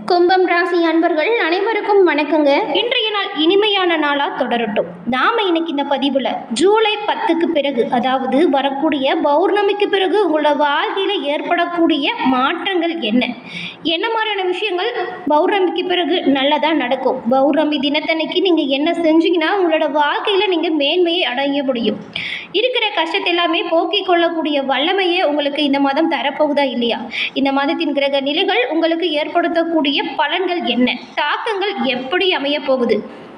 கும்பம் ராசி அன்பர்கள் அனைவருக்கும் வணக்கங்க. இன்றைய நாள் இனிமையான நாளா தொடரட்டும். நாம இன்னைக்கு இந்த பதிவுல ஜூலை 10க்கு பிறகு, அதாவது வரக்கூடிய பௌர்ணமிக்கு பிறகு உங்களோட வாழ்க்கையில ஏற்படக்கூடிய மாற்றங்கள் என்ன மாதிரியான விஷயங்கள் பௌர்ணமிக்கு பிறகு நல்லதா நடக்கும். பௌர்ணமி தினத்தன்னைக்கு நீங்க என்ன செஞ்சீங்கன்னா உங்களோட வாழ்க்கையில நீங்க மேன்மையை அடைய முடியும். இருக்கிற கஷ்டத்தை எல்லாமே போக்கிக் கொள்ளக்கூடிய வல்லமையே உங்களுக்கு இந்த மாதம் தரப்போகுதா இல்லையா? இந்த மாதத்தின் கிரக நிலைகள் உங்களுக்கு ஏற்படுத்தக்கூடிய பலன்கள் என்ன, தாக்கங்கள் எப்படி அமைய போகுது,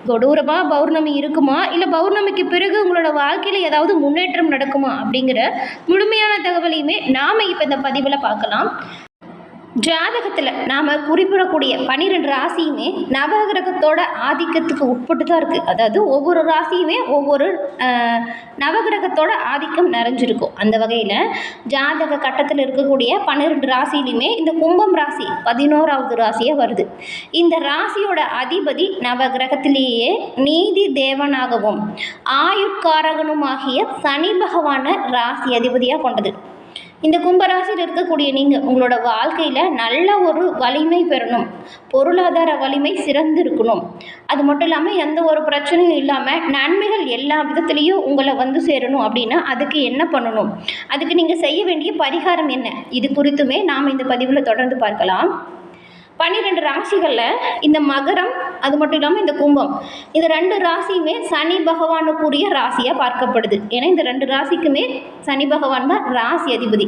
கொடூரமா பௌர்ணமி இருக்குமா இல்லை பௌர்ணமிக்கு பிறகு உங்களோட வாழ்க்கையில் ஏதாவது முன்னேற்றம் நடக்குமா அப்படிங்கிற முழுமையான தகவலையுமே நாம் இப்போ இந்த பதிவில் பார்க்கலாம். ஜாதகத்தில் நாம் குறிப்பிடக்கூடிய 12 ராசியுமே நவகிரகத்தோட ஆதிக்கத்துக்கு உட்பட்டு தான் இருக்குது. அதாவது ஒவ்வொரு ராசியுமே ஒவ்வொரு நவகிரகத்தோட ஆதிக்கம் நிறைஞ்சிருக்கும். அந்த வகையில் ஜாதக கட்டத்தில் இருக்கக்கூடிய 12 ராசியிலுமே இந்த கும்பம் ராசி 11வது ராசியாக வருது. இந்த ராசியோட அதிபதி நவகிரகத்திலேயே நீதி தேவனாகவும் ஆயுட்காரகனுமாகிய சனி பகவான ராசி அதிபதியாக கொண்டது. இந்த கும்பராசியில் இருக்கக்கூடிய நீங்கள் உங்களோட வாழ்க்கையில் நல்ல ஒரு வலிமை பெறணும், பொருளாதார வலிமை சிறந்து இருக்கணும். அது மட்டும் இல்லாமல் எந்த ஒரு பிரச்சனையும் இல்லாமல் நன்மைகள் எல்லா விதத்துலேயும் உங்களை வந்து சேரணும் அப்படின்னா அதுக்கு என்ன பண்ணணும், அதுக்கு நீங்கள் செய்ய வேண்டிய பரிகாரம் என்ன, இது குறித்துமே நாம் இந்த பதிவில் தொடர்ந்து பார்க்கலாம். 12 ராசிகளில் இந்த மகரம், அது மட்டும் இல்லாமல் இந்த கும்பம், இந்த 2 ராசியுமே சனி பகவானுக்குரிய ராசியாக பார்க்கப்படுது. ஏன்னா இந்த 2 ராசிக்குமே சனி பகவான் தான் ராசி அதிபதி.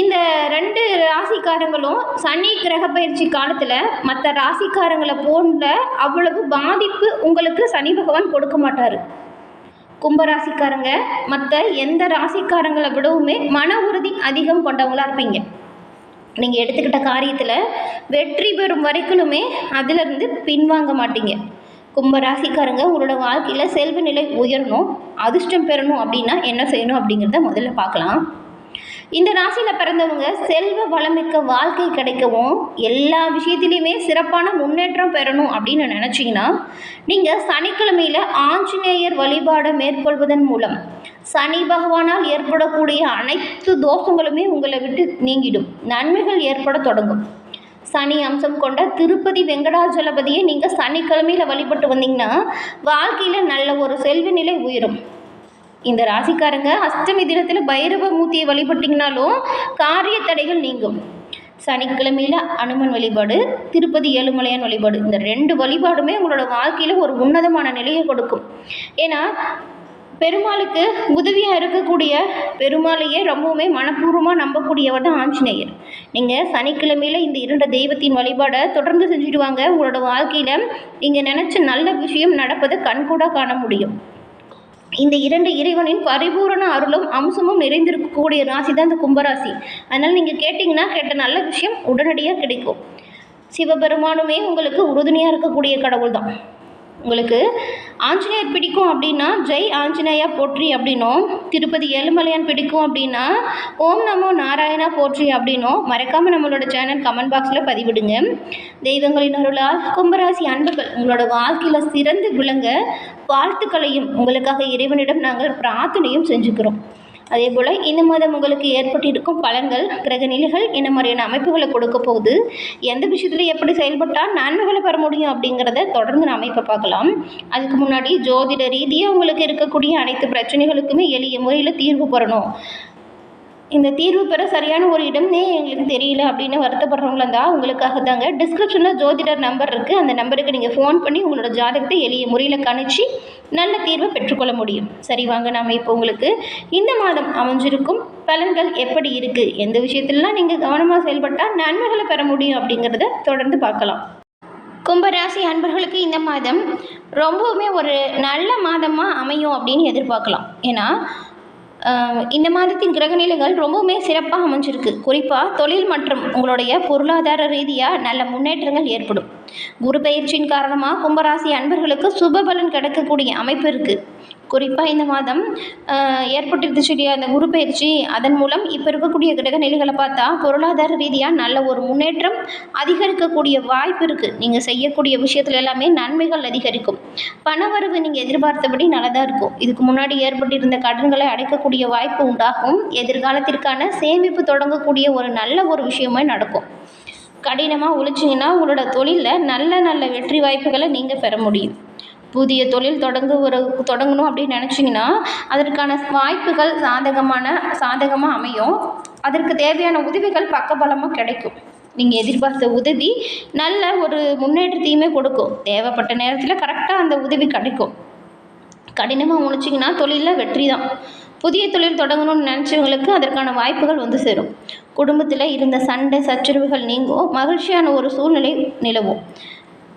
இந்த 2 ராசிக்காரங்களும் சனி கிரக பயிற்சி காலத்தில் மற்ற ராசிக்காரங்களை போன்ற அவ்வளவு பாதிப்பு உங்களுக்கு சனி பகவான் கொடுக்க மாட்டார். கும்பராசிக்காரங்க மற்ற எந்த ராசிக்காரங்களை விடவுமே மன உறுதி அதிகம் கொண்டவங்களாக இருப்பீங்க. நீங்கள் எடுத்துக்கிட்ட காரியத்தில் வெற்றி பெறும் வரைக்குமே அதிலிருந்து பின்வாங்க மாட்டீங்க. கும்பராசிக்காரங்க உங்களோட வாழ்க்கையில் செல்வ நிலை உயரணும், அதிர்ஷ்டம் பெறணும் அப்படின்னா என்ன செய்யணும் அப்படிங்கிறத முதல்ல பார்க்கலாம். இந்த ராசியில் பிறந்தவங்க செல்வ வளமிக்க வாழ்க்கை கிடைக்கவும் எல்லா விஷயத்திலையுமே சிறப்பான முன்னேற்றம் பெறணும் அப்படின்னு நினச்சிங்கன்னா நீங்கள் சனிக்கிழமையில் ஆஞ்சநேயர் வழிபாடை மேற்கொள்வதன் மூலம் சனி பகவானால் ஏற்படக்கூடிய அனைத்து தோஷங்களுமே உங்களை விட்டு நீங்கிடும், நன்மைகள் ஏற்பட தொடங்கும். சனி அம்சம் கொண்ட திருப்பதி வெங்கடாஜலபதியை நீங்கள் சனிக்கிழமையில் வழிபட்டு வந்தீங்கன்னா வாழ்க்கையில் நல்ல ஒரு செல்வ நிலை உயரும். இந்த ராசிக்காரங்க அஷ்டமி தினத்தில் பைரவ மூர்த்தியை வழிபட்டிங்கனாலும் காரிய தடைகள் நீங்கும். சனிக்கிழமையில் அனுமன் வழிபாடு, திருப்பதி ஏழுமலையான் வழிபாடு, இந்த 2 வழிபாடுமே உங்களோட வாழ்க்கையில் ஒரு உன்னதமான நிலையை கொடுக்கும். ஏன்னா பெருமாளுக்கு உதவியாக இருக்கக்கூடிய பெருமாளையே ரொம்பவுமே மனப்பூர்வமாக நம்பக்கூடியவர் தான் ஆஞ்சநேயர். நீங்கள் சனிக்கிழமையில் இந்த 2 தெய்வத்தின் வழிபாடை தொடர்ந்து செஞ்சுட்டு வாங்க. உங்களோட வாழ்க்கையில் நீங்கள் நினச்ச நல்ல விஷயம் நடப்பதை கண்கூடாக காண முடியும். இந்த 2 இறைவனின் பரிபூரண அருளும் அம்சமும் நிறைந்திருக்கக்கூடிய ராசி தான் இந்த கும்பராசி. அதனால் நீங்கள் கேட்டிங்கன்னா கேட்ட நல்ல விஷயம் உடனடியாக கிடைக்கும். சிவபெருமானுமே உங்களுக்கு உறுதுணையாக இருக்கக்கூடிய கடவுள் தான். உங்களுக்கு ஆஞ்சநேயர் பிடிக்கும் அப்படின்னா ஜெய் ஆஞ்சநேயா போற்றி அப்படின்னும், திருப்பதி ஏழுமலையான் பிடிக்கும் அப்படின்னா ஓம் நமோ நாராயணா போற்றி அப்படின்னும் மறக்காமல் நம்மளோட சேனல் கமெண்ட் பாக்ஸில் பதிவிடுங்க. தெய்வங்களின் அருளால் கும்பராசி அன்பர்கள் உங்களோட வாழ்க்கையில் சிறந்து விளங்க வாழ்த்துக்களையும் உங்களுக்காக இறைவனிடம் நாங்கள் பிரார்த்தனையும் செஞ்சுக்கிறோம். அதே போல் இந்த மாதம் உங்களுக்கு ஏற்பட்டிருக்கும் பலன்கள், கிரக நிலைகள் என்ன மாதிரியான அமைப்புகளை கொடுக்க போகுது, எந்த விஷயத்தில் எப்படி செயல்பட்டால் நன்மைகளை பெற முடியும் அப்படிங்கிறத தொடர்ந்து நாம் இப்போ பார்க்கலாம். அதுக்கு முன்னாடி ஜோதிட ரீதியாக உங்களுக்கு இருக்கக்கூடிய அனைத்து பிரச்சனைகளுக்குமே எளிய முறையில் தீர்வு பெறணும், இந்த தீர்வு பெற சரியான ஒரு இடம்னே எங்களுக்கு தெரியல அப்படின்னு வருத்தப்படுறவங்களா இருந்தால் உங்களுக்காக தாங்க டிஸ்கிரிப்ஷனில் ஜோதிடர் நம்பர் இருக்குது. அந்த நம்பருக்கு நீங்கள் ஃபோன் பண்ணி உங்களோட ஜாதகத்தை எளிய முறையில் கணிச்சு நல்ல தீர்வை பெற்றுக்கொள்ள முடியும். சரி வாங்க, நாம் இப்போ உங்களுக்கு இந்த மாதம் அமைஞ்சிருக்கும் பலன்கள் எப்படி இருக்குது, எந்த விஷயத்துலலாம் நீங்கள் கவனமாக செயல்பட்டால் நன்மைகளை பெற முடியும் அப்படிங்கிறத தொடர்ந்து பார்க்கலாம். கும்பராசி அன்பர்களுக்கு இந்த மாதம் ரொம்பவுமே ஒரு நல்ல மாதமாக அமையும் அப்படின்னு எதிர்பார்க்கலாம். ஏன்னா இந்த மாதத்தின் கிரகநிலைகள் ரொம்பவுமே சிறப்பாக அமைஞ்சிருக்கு. குறிப்பாக தொழில் மற்றும் உங்களுடைய பொருளாதார ரீதியாக நல்ல முன்னேற்றங்கள் ஏற்படும். குரு பயிற்சியின் காரணமாக கும்பராசி அன்பர்களுக்கு சுபபலன் கிடைக்கக்கூடிய அமைப்பு இருக்குது. குறிப்பாக இந்த மாதம் ஏற்பட்டுருச்சு இல்லையா அந்த குரு பயிற்சி, அதன் மூலம் இப்போ இருக்கக்கூடிய கிரக நிலைகளை பார்த்தா பொருளாதார ரீதியாக நல்ல ஒரு முன்னேற்றம் அதிகரிக்கக்கூடிய வாய்ப்பு இருக்குது. நீங்கள் செய்யக்கூடிய விஷயத்துல எல்லாமே நன்மைகள் அதிகரிக்கும். பணவரவு நீங்கள் எதிர்பார்த்தபடி நல்லதாக இருக்கும். இதுக்கு முன்னாடி ஏற்பட்டிருந்த கடன்களை அடைக்கக்கூடிய வாய்ப்பு உண்டாகும். எதிர்காலத்திற்கான சேமிப்பு தொடங்கக்கூடிய ஒரு நல்ல ஒரு விஷயமே நடக்கும். கடினமாக உழைச்சிங்கன்னா உங்களோட தொழிலில் நல்ல நல்ல வெற்றி வாய்ப்புகளை நீங்கள் பெற முடியும். புதிய தொழில் தொடங்கணும் அப்படின்னு நினச்சிங்கன்னா அதற்கான வாய்ப்புகள் சாதகமாக அமையும். அதற்கு தேவையான உதவிகள் பக்கபலமாக கிடைக்கும். நீங்கள் எதிர்பார்த்த உதவி நல்ல ஒரு முன்னேற்றத்தையுமே கொடுக்கும். தேவைப்பட்ட நேரத்தில் கரெக்டாக அந்த உதவி கிடைக்கும். கடினமாக உழைச்சிங்கன்னா தொழிலில் வெற்றி தான். புதிய தொழில் தொடங்கணும்னு நினச்சவங்களுக்கு அதற்கான வாய்ப்புகள் வந்து சேரும். குடும்பத்தில் இருந்த சண்டை சச்சரவுகள் நீங்கும். மகிழ்ச்சியான ஒரு சூழ்நிலை நிலவும்.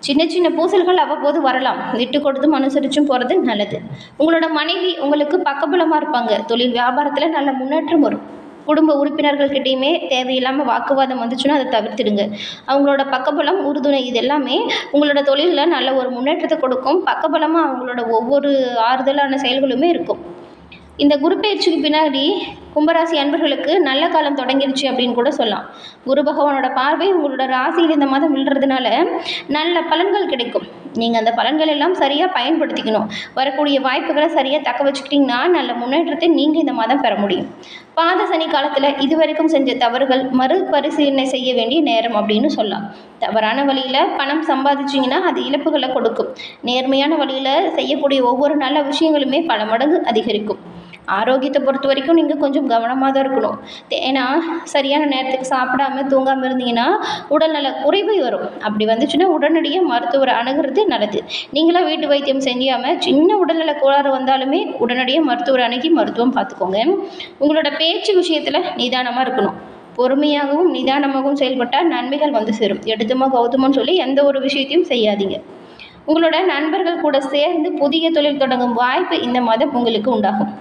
சின்ன சின்ன பூசல்கள் அவ்வப்போது வரலாம். விட்டு கொடுத்தும் அனுசரிச்சும் போகிறது நல்லது. உங்களோட மனைவி உங்களுக்கு பக்கபலமாக இருப்பாங்க. தொழில் வியாபாரத்தில் நல்ல முன்னேற்றம் வரும். குடும்ப உறுப்பினர்கள்கிட்டையுமே தேவையில்லாமல் வாக்குவாதம் வந்துச்சுன்னா அதை தவிர்த்துடுங்க. அவங்களோட பக்கபலம் உறுதுணை இது எல்லாமே உங்களோட தொழிலில் நல்ல ஒரு முன்னேற்றத்தை கொடுக்கும். பக்கபலமாக அவங்களோட ஒவ்வொரு ஆறுதலான செயல்களுமே இருக்கும். இந்த குரு பயிற்சிக்கு பின்னாடி கும்பராசி அன்பர்களுக்கு நல்ல காலம் தொடங்கிருச்சு அப்படின்னு கூட சொல்லலாம். குரு பகவானோட பார்வை உங்களோட ராசியில் இந்த மாதம் விழுறதுனால நல்ல பலன்கள் கிடைக்கும். நீங்கள் அந்த பலன்கள் எல்லாம் சரியாக பயன்படுத்திக்கணும். வரக்கூடிய வாய்ப்புகளை சரியாக தக்க வச்சுக்கிட்டிங்கன்னா நல்ல முன்னேற்றத்தை நீங்கள் இந்த மாதம் பெற முடியும். பாத சனி காலத்தில் இதுவரைக்கும் செஞ்ச தவறுகள் மறுபரிசீலனை செய்ய வேண்டிய நேரம் அப்படின்னு சொல்லலாம். தவறான வழியில் பணம் சம்பாதிச்சிங்கன்னா அது இழப்புகளை கொடுக்கும். நேர்மையான வழியில் செய்யக்கூடிய ஒவ்வொரு நல்ல விஷயங்களுமே பல மடங்கு அதிகரிக்கும். ஆரோக்கியத்தை பொறுத்த வரைக்கும் நீங்கள் கொஞ்சம் கவனமாக தான் இருக்கணும். ஏன்னா சரியான நேரத்துக்கு சாப்பிடாம தூங்காமல் இருந்தீங்கன்னா உடல்நல குறைவு வரும். அப்படி வந்துச்சுன்னா உடனடியாக மருத்துவரை அணுகிறது நல்லது. நீங்களாம் வீட்டு வைத்தியம் செஞ்சாமல் சின்ன உடல்நல கோளாறு வந்தாலுமே உடனடியாக மருத்துவரை அணுகி மருத்துவம் பார்த்துக்கோங்க. உங்களோட பேச்சு விஷயத்தில் நிதானமாக இருக்கணும். பொறுமையாகவும் நிதானமாகவும் செயல்பட்டால் நன்மைகள் வந்து சேரும். எடுத்துமா கௌதமன்னு சொல்லி எந்த ஒரு விஷயத்தையும் செய்யாதீங்க. உங்களோட நண்பர்கள் கூட சேர்ந்து புதிய தொழில் தொடங்கும் வாய்ப்பு இந்த மாதம் உங்களுக்கு உண்டாகும்.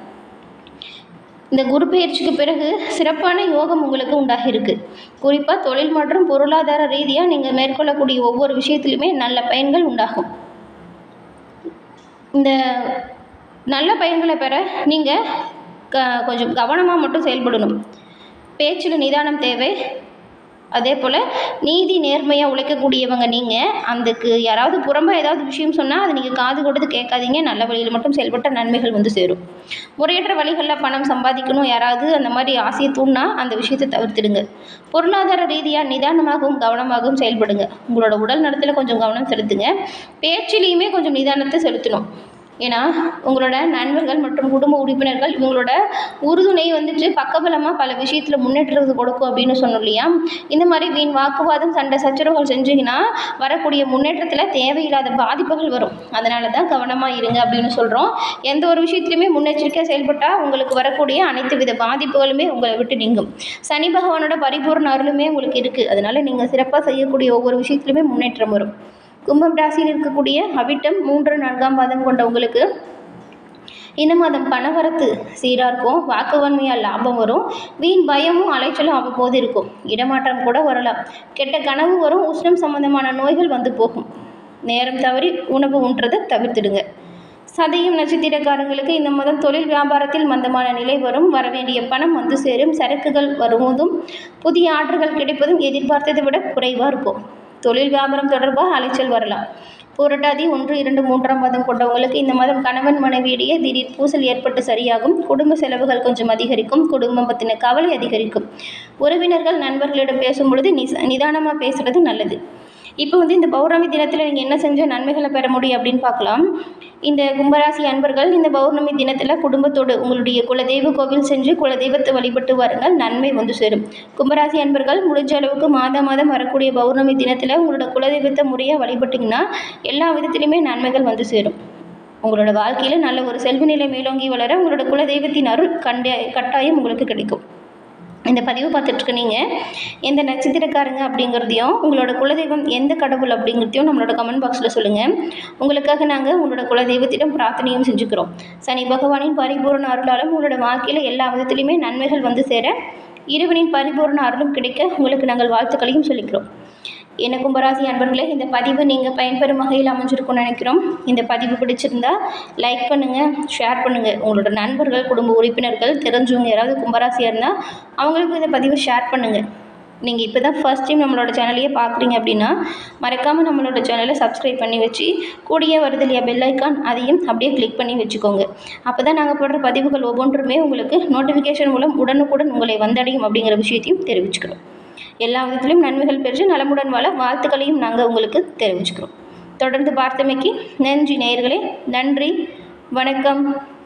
இந்த குரு பயிற்சிக்கு பிறகு சிறப்பான யோகம் உங்களுக்கு உண்டாகிருக்கு. குறிப்பாக தொழில் மற்றும் பொருளாதார ரீதியாக நீங்கள் மேற்கொள்ளக்கூடிய ஒவ்வொரு விஷயத்திலுமே நல்ல பயன்கள் உண்டாகும். இந்த நல்ல பயன்களை பெற நீங்கள் கொஞ்சம் கவனமாக மட்டும் செயல்படணும். பேச்சில் நிதானம் தேவை. அதே போல் நீதி நேர்மையாக உழைக்கக்கூடியவங்க நீங்கள். அதுக்கு யாராவது புறம்பாக ஏதாவது விஷயம் சொன்னால் அதை நீங்கள் காது கொடுத்து கேட்காதீங்க. நல்ல வழியில் மட்டும் செயல்பட்ட நன்மைகள் வந்து சேரும். முறையற்ற வழிகளில் பணம் சம்பாதிக்கணும் யாராவது அந்த மாதிரி ஆசையை தூண்டினா அந்த விஷயத்தை தவிர்த்துடுங்க. பொருளாதார ரீதியாக நிதானமாகவும் கவனமாகவும் செயல்படுங்க. உங்களோட உடல் நலத்தில் கொஞ்சம் கவனம் செலுத்துங்க. பேச்சிலையுமே கொஞ்சம் நிதானத்தை செலுத்தணும். ஏன்னா உங்களோட நண்பர்கள் மற்றும் குடும்ப உறுப்பினர்கள் இவங்களோட உறுதுணை வந்துட்டு பக்கபலமாக பல விஷயத்தில் முன்னேற்றத்தை கொடுக்கும் அப்படின்னு சொன்னோம் இல்லையா. இந்த மாதிரி வீண் வாக்குவாதம் சண்டை சச்சரவுகள் செஞ்சிங்கன்னா வரக்கூடிய முன்னேற்றத்தில் தேவையில்லாத பாதிப்புகள் வரும். அதனால தான் கவனமாக இருங்க அப்படின்னு சொல்கிறோம். எந்த ஒரு விஷயத்துலையுமே முன்னெச்சரிக்கையாக செயல்பட்டால் உங்களுக்கு வரக்கூடிய அனைத்து வித பாதிப்புகளுமே உங்களை விட்டு நீங்கும். சனி பகவானோட பரிபூர்ண அருளுமே உங்களுக்கு இருக்குது. அதனால் நீங்கள் சிறப்பாக செய்யக்கூடிய ஒவ்வொரு விஷயத்துலையுமே முன்னேற்றம் வரும். கும்பம் ராசியில் இருக்கக்கூடிய அவிட்டம் 3, 4ஆம் பாதம் கொண்டவங்களுக்கு இந்த மாதம் பணவரத்து சீராக இருக்கும். வாக்குவன்மையால் லாபம் வரும். வீண் பயமும் அலைச்சலும் அவ்வப்போது இருக்கும். இடமாற்றம் கூட வரலாம். கெட்ட கனவு வரும். உஷ்ணம் சம்பந்தமான நோய்கள் வந்து போகும். நேரம் தவறி உணவு உண்றதை தவிர்த்துடுங்க. சதயம் நட்சத்திரக்காரங்களுக்கு இந்த மாதம் தொழில் வியாபாரத்தில் மந்தமான நிலை வரும். வரவேண்டிய பணம் வந்து சேரும். சரக்குகள் வருவதும் புதிய ஆர்டர்கள் கிடைப்பதும் எதிர்பார்த்ததை விட குறைவாக இருக்கும். தொழில் வியாபாரம் தொடர்பாக அலைச்சல் வரலாம். புரட்டாதி 1, 2, 3ஆம் மாதம் கொண்டவங்களுக்கு இந்த மாதம் கணவன் மனைவியிடையே திடீர் பூசல் ஏற்பட்டு சரியாகும். குடும்ப செலவுகள் கொஞ்சம் அதிகரிக்கும். குடும்பம் பற்றின கவலை அதிகரிக்கும். உறவினர்கள் நண்பர்களிடம் பேசும் பொழுது நிதானமாக பேசுகிறது நல்லது. இப்போ இந்த பௌர்ணமி தினத்தில் நீங்கள் என்ன செஞ்சால் நன்மைகளை பெற முடியும் அப்படின்னு பார்க்கலாம். இந்த கும்பராசி அன்பர்கள் இந்த பௌர்ணமி தினத்தில் குடும்பத்தோடு உங்களுடைய குலதெய்வ கோவில் சென்று குலதெய்வத்தை வழிபட்டு வாருங்கள். நன்மை வந்து சேரும். கும்பராசி அன்பர்கள் முடிஞ்ச அளவுக்கு மாதம் வரக்கூடிய பௌர்ணமி தினத்தில் உங்களோட குலதெய்வத்தை முறையாக வழிபட்டிங்கன்னா எல்லா விதத்திலையுமே நன்மைகள் வந்து சேரும். உங்களோட வாழ்க்கையில் நல்ல ஒரு செல்வ நிலை மேலோங்கி வளர உங்களோட குலதெய்வத்தின் அருள் கட்டாயம் உங்களுக்கு கிடைக்கும். இந்த பதிவு பார்த்துட்ருக்க நீங்கள் எந்த நட்சத்திரக்காரங்க அப்படிங்கிறதையும் உங்களோட குலதெய்வம் எந்த கடவுள் அப்படிங்கிறதையும் நம்மளோட கமெண்ட் பாக்ஸில் சொல்லுங்கள். உங்களுக்காக நாங்கள் உங்களோட குலதெய்வத்திடம் பிரார்த்தனையும் செஞ்சுக்கிறோம். சனி பகவானின் பரிபூர்ண அருளாலும் உங்களோட வாழ்க்கையில் எல்லா விதத்துலையுமே நன்மைகள் வந்து சேர இறைவனின் பரிபூர்ண அருளும் கிடைக்க உங்களுக்கு நாங்கள் வாழ்த்துக்களையும் சொல்லிக்கிறோம். என்ன கும்பராசி அன்பர்களே, இந்த பதிவு நீங்கள் பயன்பெறும் வகையில் அமைஞ்சிருக்கும்னு நினைக்கிறோம். இந்த பதிவு பிடிச்சிருந்தா லைக் பண்ணுங்கள், ஷேர் பண்ணுங்கள். உங்களோட நண்பர்கள் குடும்ப உறுப்பினர்கள் தெரிஞ்சவங்க யாராவது கும்பராசியாக இருந்தால் அவங்களுக்கும் இந்த பதிவை ஷேர் பண்ணுங்கள். நீங்கள் இப்போ தான் ஃபர்ஸ்ட் டைம் நம்மளோட சேனலையே பார்க்குறீங்க அப்படின்னா மறக்காமல் நம்மளோட சேனலை சப்ஸ்கிரைப் பண்ணி வச்சு கூடிய வருது இல்லையா பெல் ஐக்கான், அதையும் அப்படியே கிளிக் பண்ணி வச்சுக்கோங்க. அப்போ தான் நாங்கள் போடுற பதிவுகள் ஒவ்வொன்றுமே உங்களுக்கு நோட்டிஃபிகேஷன் மூலம் உடனுக்குடன் உங்களை வந்தடையும் அப்படிங்கிற விஷயத்தையும் தெரிவிச்சுக்கிறோம். எல்லா விதத்திலும் நன்மைகள் பெற்று நலமுடன் வாழ வாழ்த்துக்களையும் நாங்கள் உங்களுக்கு தெரிவிச்சுக்கிறோம். தொடர்ந்து பார்த்தமைக்கு நன்றி நேயர்களே. நன்றி, வணக்கம்.